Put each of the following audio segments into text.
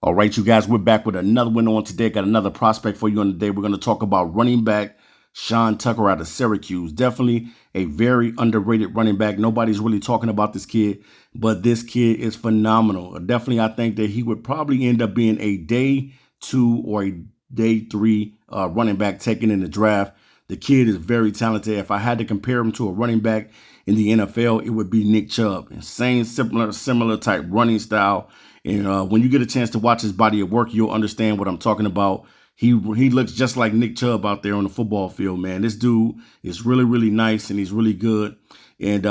All right, you guys, we're back with another one on today. Got another prospect for you on the day. We're going to talk about running back Sean Tucker out of Syracuse. Definitely a very underrated running back. Nobody's really talking about this kid, but this kid is phenomenal. Definitely, I think that he would probably end up being a day 2 or a day 3 running back taken in the draft. The kid is very talented. If I had to compare him to a running back in the NFL, it would be Nick Chubb. Same similar type running style. And when you get a chance to watch his body of work, you'll understand what I'm talking about. He looks just like Nick Chubb out there on the football field, man. This dude is really, really nice, and he's really good. And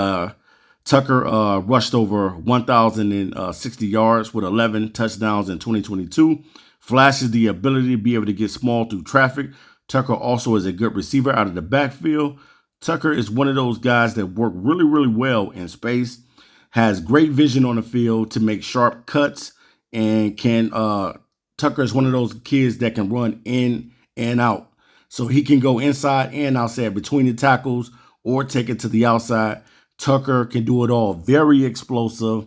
Tucker rushed over 1,060 yards with 11 touchdowns in 2022. Flashes the ability to be able to get small through traffic. Tucker also is a good receiver out of the backfield. Tucker is one of those guys that work really, really well in space. Has great vision on the field to make sharp cuts, and Tucker is one of those kids that can run in and out. So he can go inside and outside between the tackles or take it to the outside. Tucker can do it all. Very explosive,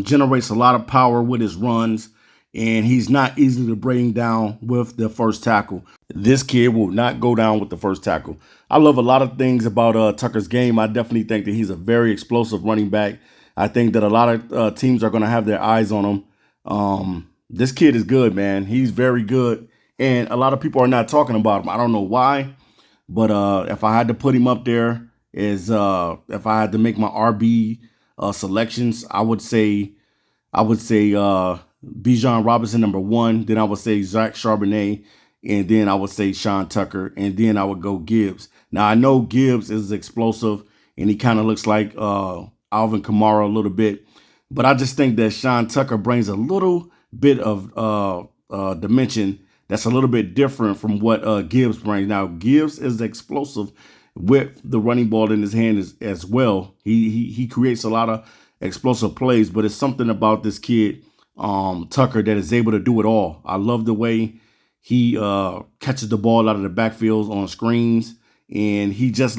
generates a lot of power with his runs, and he's not easy to bring down with the first tackle. This kid will not go down with the first tackle. I love a lot of things about Tucker's game. I definitely think that he's a very explosive running back. I think that a lot of teams are going to have their eyes on him. This kid is good, man. He's very good. And a lot of people are not talking about him. I don't know why. But if I had to put him up there, if I had to make my RB selections, I would say Bijan Robinson #1. Then I would say Zach Charbonnet. And then I would say Sean Tucker. And then I would go Gibbs. Now, I know Gibbs is explosive, and he kind of looks like Alvin Kamara a little bit, but I just think that Sean Tucker brings a little bit of dimension that's a little bit different from what Gibbs brings. Now, Gibbs is explosive with the running ball in his hand as well. He creates a lot of explosive plays, but it's something about this kid, Tucker, that is able to do it all. I love the way he catches the ball out of the backfields on screens, and he just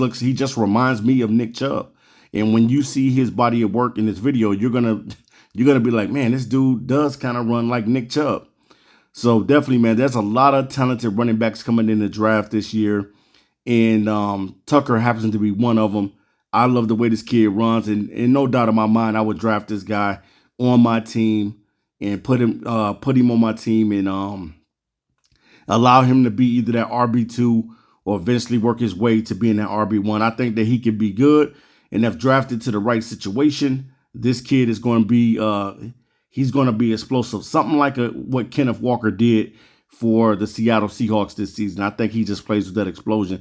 reminds me of Nick Chubb. And when you see his body of work in this video, you're gonna be like, man, this dude does kind of run like Nick Chubb. So definitely, man, there's a lot of talented running backs coming in the draft this year, and Tucker happens to be one of them. I love the way this kid runs, and no doubt in my mind, I would draft this guy on my team and put him on my team and allow him to be either that RB2 or eventually work his way to being that RB1. I think that he could be good. And if drafted to the right situation, this kid is going to be he's going to be explosive. Something like what Kenneth Walker did for the Seattle Seahawks this season. I think he just plays with that explosion.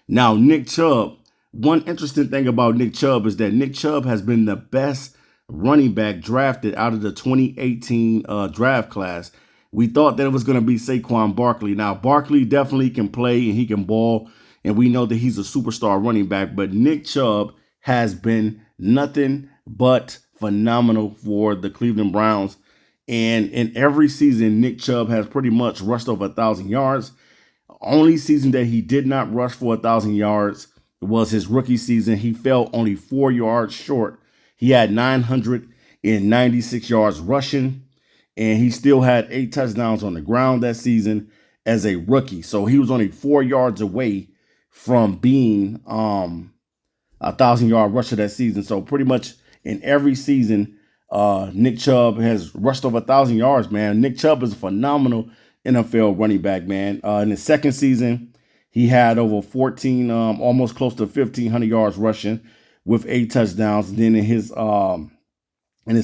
Now, Nick Chubb. One interesting thing about Nick Chubb is that Nick Chubb has been the best running back drafted out of the 2018 draft class. We thought that it was going to be Saquon Barkley. Now, Barkley definitely can play and he can ball, and we know that he's a superstar running back. But Nick Chubb has been nothing but phenomenal for the Cleveland Browns. And in every season, Nick Chubb has pretty much rushed over 1,000 yards. Only season that he did not rush for 1,000 yards was his rookie season. He fell only 4 yards short. He had 996 yards rushing, and he still had 8 touchdowns on the ground that season as a rookie. So he was only 4 yards away from being 1,000-yard rusher that season. So pretty much in every season, Nick Chubb has rushed over 1,000 yards, man. Nick Chubb is a phenomenal NFL running back, man. In his second season, he had over 14, almost close to 1,500 yards rushing with 8 touchdowns. And then in his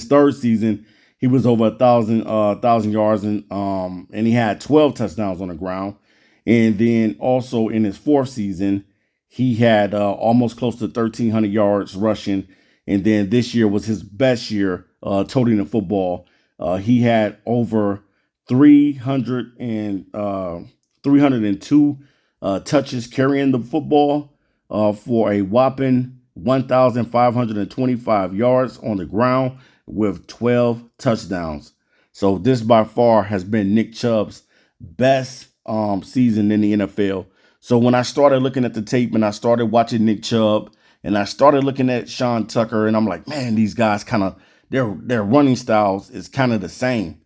third season, he was over 1,000 yards and he had 12 touchdowns on the ground. And then also in his fourth season, he had almost close to 1,300 yards rushing. And then this year was his best year toting the football. He had over 302 touches carrying the football for a whopping 1,525 yards on the ground with 12 touchdowns. So this by far has been Nick Chubb's best season in the NFL. So when I started looking at the tape and I started watching Nick Chubb and I started looking at Sean Tucker, and I'm like, man, these guys kind of their running styles is kind of the same.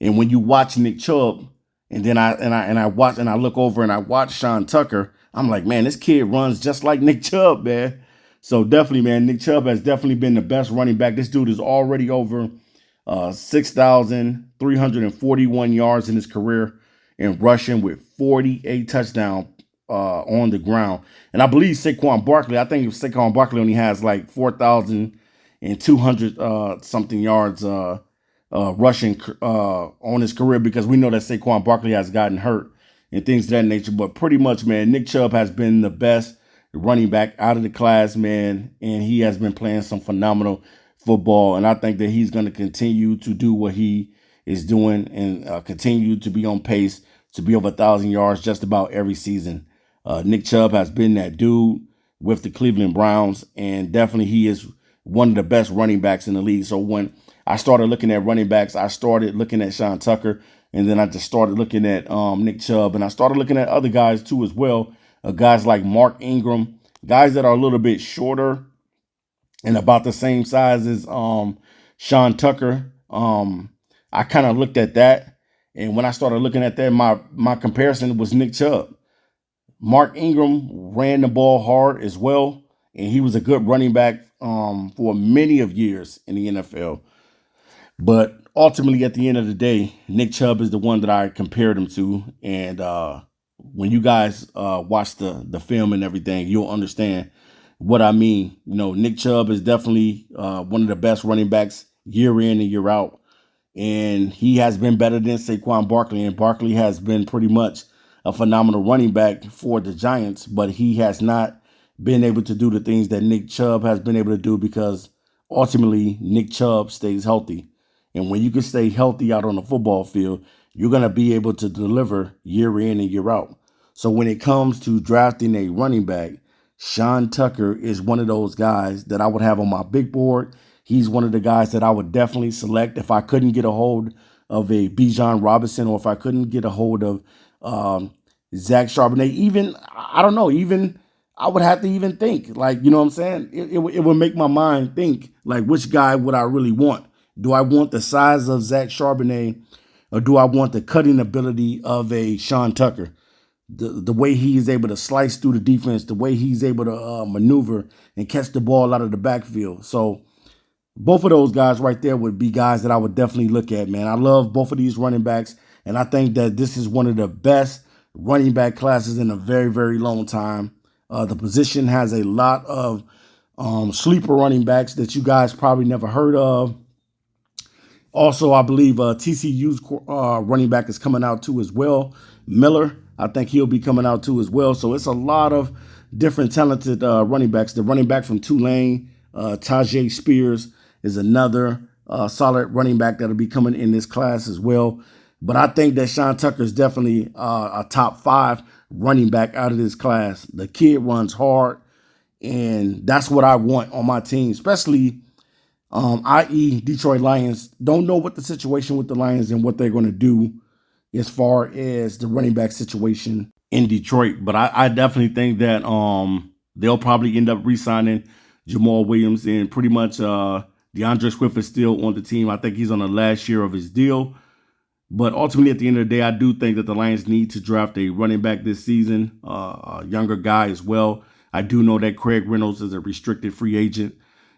And when you watch Nick Chubb, and then I watch and I look over and I watch Sean Tucker, I'm like, man, this kid runs just like Nick Chubb, man. So definitely, man, Nick Chubb has definitely been the best running back. This dude is already over 6,341 yards in his career in rushing with 48 touchdowns on the ground. And I believe Saquon Barkley, I think Saquon Barkley only has like 4,200 something yards rushing on his career, because we know that Saquon Barkley has gotten hurt and things of that nature. But pretty much, man, Nick Chubb has been the best running back out of the class, man, and he has been playing some phenomenal football. And I think that he's going to continue to do what he is doing and continue to be on pace to be over 1,000 yards just about every season. Nick Chubb has been that dude with the Cleveland Browns, and definitely he is one of the best running backs in the league. So when I started looking at running backs, I started looking at Sean Tucker, and then I just started looking at Nick Chubb, and I started looking at other guys too as well, guys like Mark Ingram, guys that are a little bit shorter and about the same size as Sean Tucker. I kind of looked at that, and when I started looking at that, my comparison was Nick Chubb. Mark Ingram ran the ball hard as well, and he was a good running back for many of years in the NFL. But ultimately, at the end of the day, Nick Chubb is the one that I compared him to. And when you guys watch the film and everything, you'll understand what I mean. You know, Nick Chubb is definitely one of the best running backs year in and year out. And he has been better than Saquon Barkley. And Barkley has been pretty much a phenomenal running back for the Giants, but he has not been able to do the things that Nick Chubb has been able to do, because ultimately Nick Chubb stays healthy. And when you can stay healthy out on the football field, you're going to be able to deliver year in and year out. So when it comes to drafting a running back, Sean Tucker is one of those guys that I would have on my big board. He's one of the guys that I would definitely select if I couldn't get a hold of a Bijan Robinson, or if I couldn't get a hold of Zach Charbonnet. Even, I don't know, even I would have to even think, like, you know what I'm saying? It would make my mind think, like, which guy would I really want? Do I want the size of Zach Charbonnet, or do I want the cutting ability of a Sean Tucker? The way he's able to slice through the defense, the way he's able to maneuver and catch the ball out of the backfield. So both of those guys right there would be guys that I would definitely look at, man. I love both of these running backs, and I think that this is one of the best running back classes in a very, very long time. The position has a lot of sleeper running backs that you guys probably never heard of. Also, I believe TCU's running back is coming out too as well. Miller, I think he'll be coming out too as well. So it's a lot of different talented running backs. The running back from Tulane, Tajay Spears, is another solid running back that'll be coming in this class as well. But I think that Sean Tucker is definitely a top 5 running back out of this class. The kid runs hard, and that's what I want on my team, especially i.e. Detroit Lions. Don't know what the situation with the Lions and what they're going to do as far as the running back situation in Detroit. But I definitely think that they'll probably end up re-signing Jamal Williams, and pretty much DeAndre Swift is still on the team. I think he's on the last year of his deal. But ultimately, at the end of the day, I do think that the Lions need to draft a running back this season, a younger guy as well. I do know that Craig Reynolds is a restricted free agent.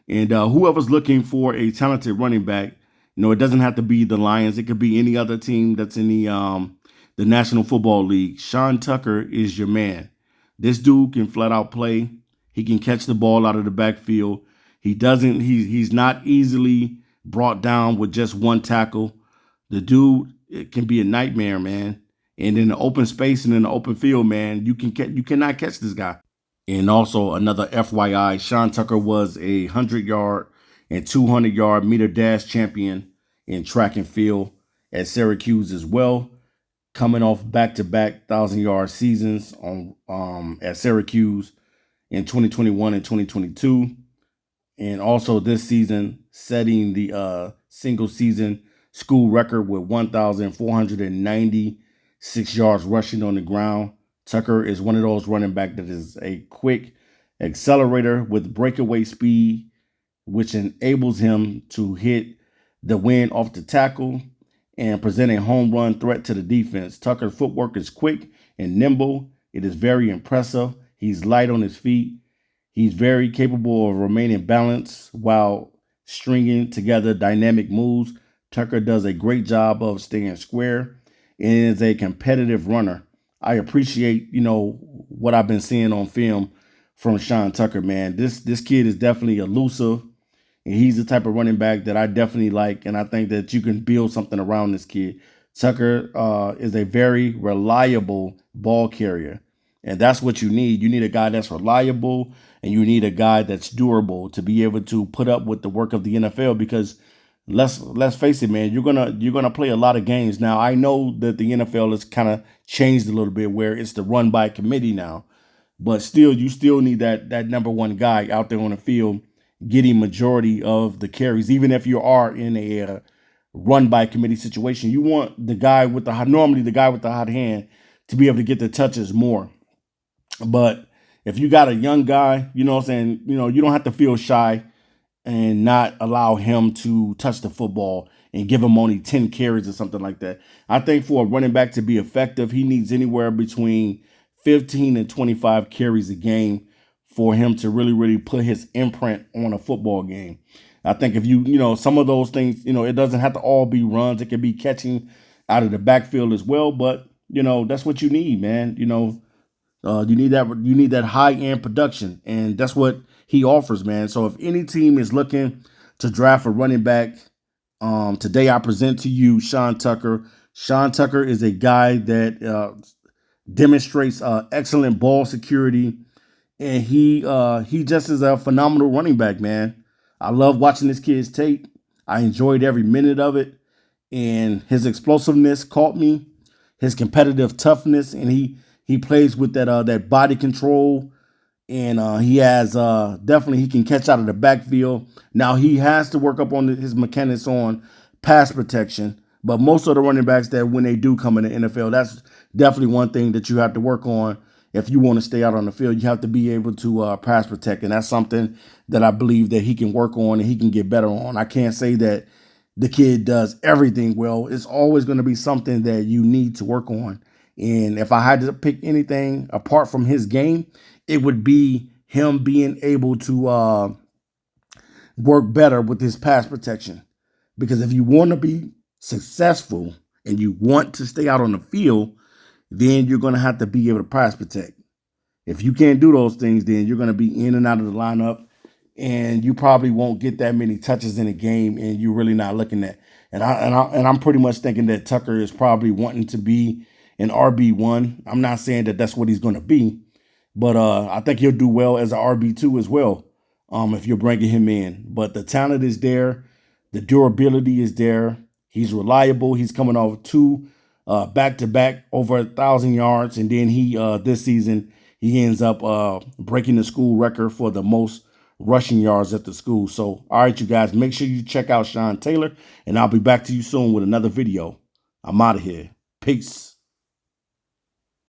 And whoever's looking for a talented running back, you know, it doesn't have to be the Lions. It could be any other team that's in the National Football League. Sean Tucker is your man. This dude can flat out play. He can catch the ball out of the backfield. He's not easily brought down with just one tackle. The dude, it can be a nightmare, man. And in the open space and in the open field, man, you cannot catch this guy. And also another FYI, Sean Tucker was a 100-yard and 200-yard meter dash champion in track and field at Syracuse as well. coming off back-to-back 1,000-yard seasons on at Syracuse in 2021 and 2022, and also this season setting the single season school record with 1,496 yards rushing on the ground. Tucker is one of those running back that is a quick accelerator with breakaway speed, which enables him to hit the wind off the tackle and present a home run threat to the defense. Tucker's footwork is quick and nimble. It is very impressive. He's light on his feet. He's very capable of remaining balanced while stringing together dynamic moves. Tucker does a great job of staying square and is a competitive runner. I appreciate, what I've been seeing on film from Sean Tucker, man. This kid is definitely elusive, and he's the type of running back that I definitely like, and I think that you can build something around this kid. Tucker is a very reliable ball carrier, and that's what you need. You need a guy that's reliable, and you need a guy that's durable to be able to put up with the work of the NFL, because let's face it, man, you're gonna play a lot of games. Now, I know that the NFL has kind of changed a little bit where it's the run by committee now, but still, you still need that number one guy out there on the field getting majority of the carries. Even if you are in a run by committee situation, you want the guy with normally the guy with the hot hand to be able to get the touches more. But if you got a young guy, you know what I'm saying, you don't have to feel shy and not allow him to touch the football and give him only 10 carries or something like that. I think for a running back to be effective, he needs anywhere between 15 and 25 carries a game for him to really, really put his imprint on a football game. I think if some of those things, it doesn't have to all be runs. It can be catching out of the backfield as well. But, that's what you need, man. You need that high end production, and that's what he offers, man. So if any team is looking to draft a running back, today I present to you Sean Tucker. Sean Tucker is a guy that demonstrates excellent ball security, and he just is a phenomenal running back, man. I love watching this kid's tape. I enjoyed every minute of it, and his explosiveness caught me, his competitive toughness, and he plays with that body control, and he has definitely, he can catch out of the backfield. Now he has to work up on his mechanics on pass protection, but most of the running backs that when they do come in the NFL, that's definitely one thing that you have to work on. If you want to stay out on the field, you have to be able to pass protect, and that's something that I believe that he can work on and he can get better on. I can't say that the kid does everything well. It's always going to be something that you need to work on. And if I had to pick anything apart from his game, it would be him being able to work better with his pass protection. Because if you want to be successful and you want to stay out on the field, then you're going to have to be able to pass protect. If you can't do those things, then you're going to be in and out of the lineup, and you probably won't get that many touches in a game, and you're really not looking at. And I'm pretty much thinking that Tucker is probably wanting to be an RB1. I'm not saying that that's what he's going to be, but I think he'll do well as an RB2 as well, if you're bringing him in. But the talent is there. The durability is there. He's reliable. He's coming off two back-to-back over 1,000 yards. And then he this season, he ends up breaking the school record for the most rushing yards at the school. So, all right, you guys, make sure you check out Sean Taylor, and I'll be back to you soon with another video. I'm out of here. Peace.